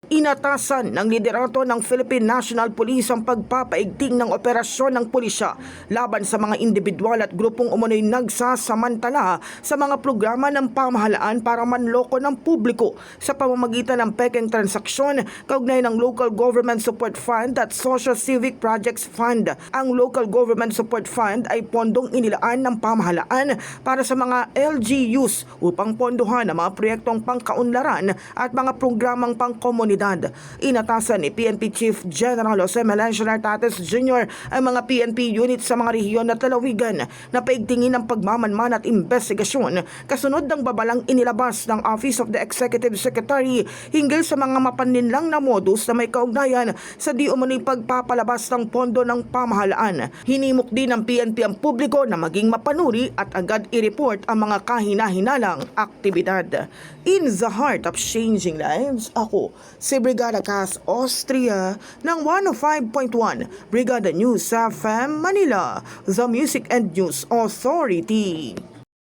Inatasan ng liderato ng Philippine National Police ang pagpapaigting ng operasyon ng pulisya laban sa mga individual at grupong umunoy nagsasamantala sa mga programa ng pamahalaan para manloko ng publiko sa pamamagitan ng pekeng transaksyon kaugnay ng Local Government Support Fund at Social Civic Projects Fund. Ang Local Government Support Fund ay pondong inilaan ng pamahalaan para sa mga LGUs upang pondohan ang mga proyektong pangkaunlaran at mga programang pangkomunidad. Inatasan ni PNP Chief General Jose Melencio Nartates Jr. ang mga PNP unit sa mga rehiyon at lalawigan na paigtingin ang pagmamanman at investigasyon kasunod ng babalang inilabas ng Office of the Executive Secretary hinggil sa mga mapaninlang na modus na may kaugnayan sa di umano'y pagpapalabas ng pondo ng pamahalaan. Hinimok din ng PNP ang publiko na maging mapanuri at agad i-report ang mga kahina-hinalang aktibidad. In the heart of changing lives, ako si Brigada Cass Austria ng 105.1 Brigada News FM Manila, the Music and News Authority.